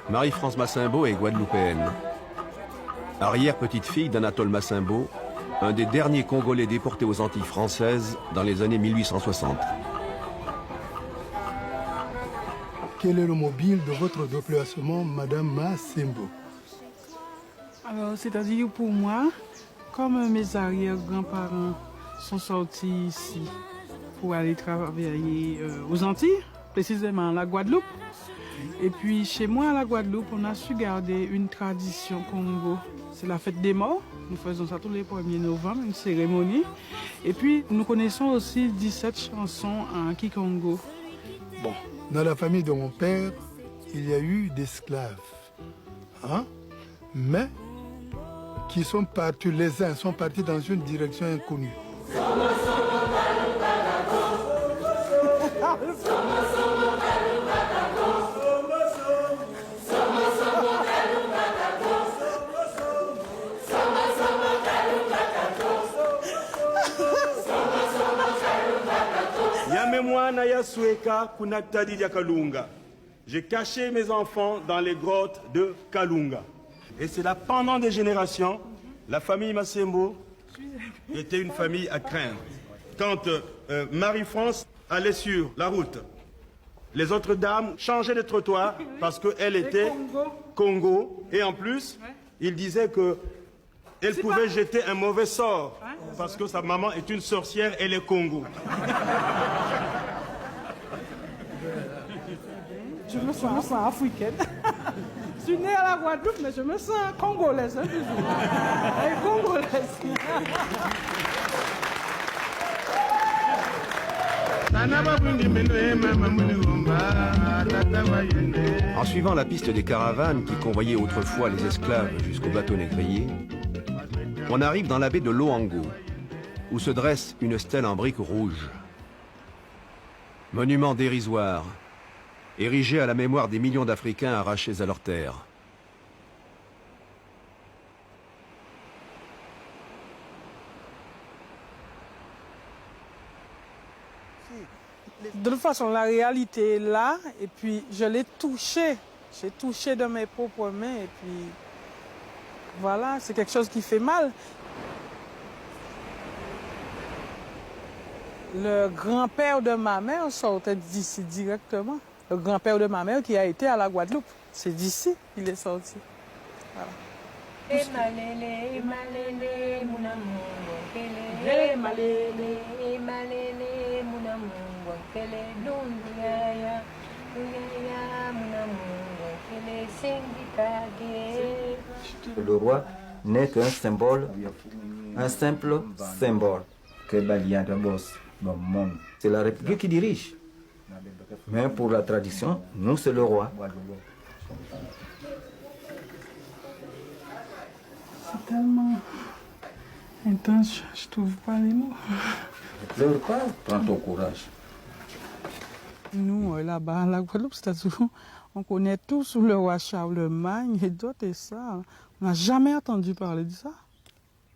Marie-France Massimbo est guadeloupéenne. Arrière-petite-fille d'Anatole Massimbo, un des derniers Congolais déportés aux Antilles françaises dans les années 1860. Quel est le mobile de votre déplacement, Madame Massimbo? Alors, c'est-à-dire pour moi, comme mes arrière-grands-parents sont sortis ici pour aller travailler aux Antilles, précisément à la Guadeloupe, et puis chez moi à la Guadeloupe, on a su garder une tradition Congo. C'est la fête des morts. Nous faisons ça tous les 1er novembre, une cérémonie. Et puis nous connaissons aussi 17 chansons en Kikongo. Bon, dans la famille de mon père, il y a eu d'esclaves. Hein? Mais qui sont partis, les uns sont partis dans une direction inconnue. J'ai caché mes enfants dans les grottes de Kalunga. Et c'est là, pendant des générations, la famille Massimbo était une famille à craindre. Quand Marie-France allait sur la route, les autres dames changeaient de trottoir parce qu'elle était Congo. Et en plus, il disait qu'elle pouvait jeter un mauvais sort parce que sa maman est une sorcière, elle est Congo. Je me sens africaine. Je suis née à la Guadeloupe, mais je me sens congolaise, hein, toujours. Congolaise. En suivant la piste des caravanes qui convoyaient autrefois les esclaves jusqu'au bateau négrier, on arrive dans la baie de Loango, où se dresse une stèle en briques rouges. Monument dérisoire, érigé à la mémoire des millions d'Africains arrachés à leur terre. De toute façon, la réalité est là, et puis je l'ai touchée. J'ai touché de mes propres mains, et puis voilà, c'est quelque chose qui fait mal. Le grand-père de ma mère sortait d'ici directement. Le grand-père de ma mère qui a été à la Guadeloupe, c'est d'ici qu'il est sorti. Voilà. Le roi n'est qu'un symbole, un simple symbole. C'est la République qui dirige. Mais pour la tradition, nous, c'est le roi. C'est tellement intense, je trouve pas les mots. Ne pleure pas, prends ton courage. Nous, là-bas, à la Guadeloupe, c'est-à-dire, on connaît tous le roi Charlemagne et d'autres et ça. On n'a jamais entendu parler de ça.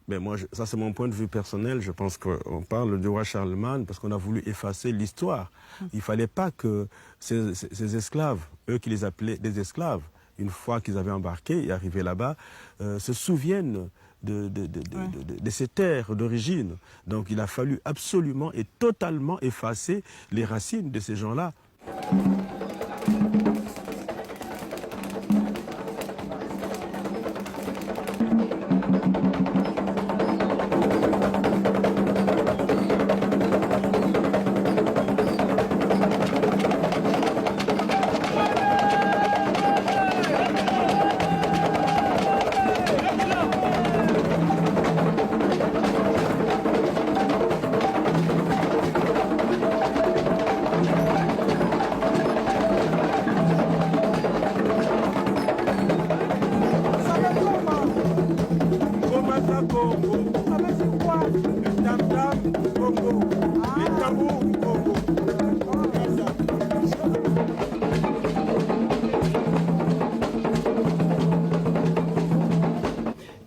Mais moi, ça c'est mon point de vue personnel. Je pense qu'on parle du roi Charlemagne parce qu'on a voulu effacer l'histoire. Il ne fallait pas que ces esclaves, eux qui les appelaient des esclaves, une fois qu'ils avaient embarqué et arrivé là-bas, se souviennent de ces terres d'origine. Donc il a fallu absolument et totalement effacer les racines de ces gens-là.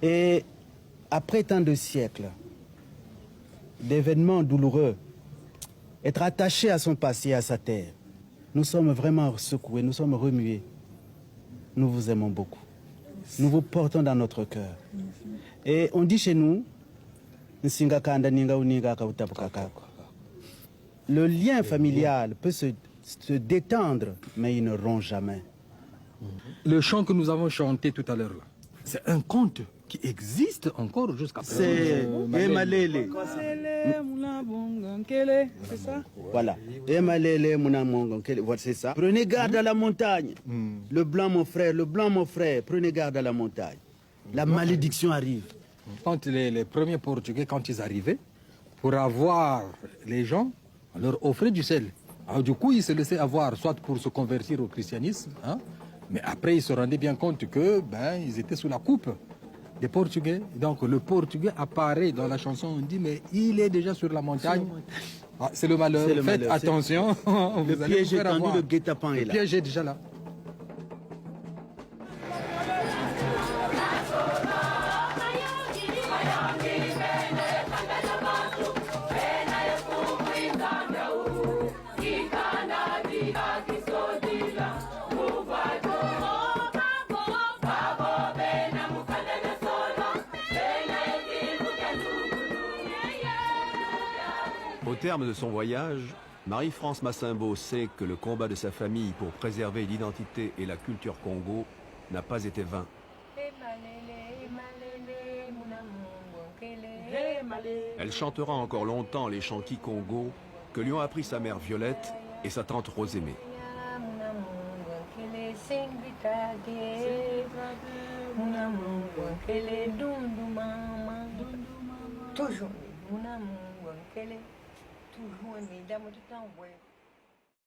Et après tant de siècles d'événements douloureux, être attaché à son passé, à sa terre, nous sommes vraiment secoués, nous sommes remués. nous vous aimons beaucoup. Nous vous portons dans notre cœur. Et on dit chez nous, le lien familial peut se détendre, mais il ne rompt jamais. Le chant que nous avons chanté tout à l'heure, là, c'est un conte qui existe encore jusqu'à présent. C'est Emalele. C'est ça? Voilà. Emalele, voilà, c'est ça. Prenez garde à la montagne. Le blanc, mon frère, prenez garde à la montagne. La malédiction arrive. Quand les premiers Portugais, quand ils arrivaient, pour avoir les gens, on leur offrait du sel. Alors, du coup, ils se laissaient avoir, soit pour se convertir au christianisme, hein, mais après, ils se rendaient bien compte que ils étaient sous la coupe des Portugais. Donc, le Portugais apparaît dans la chanson, on dit, mais il est déjà sur la montagne. Ah, c'est le malheur, faites attention. Le piège est tendu, le guet-apens est là. Le piège est déjà là. Au terme de son voyage, Marie-France Massimbo sait que le combat de sa famille pour préserver l'identité et la culture Congo n'a pas été vain. Elle chantera encore longtemps les chants Kikongo que lui ont appris sa mère Violette et sa tante Rosémée. Toujours, toujours,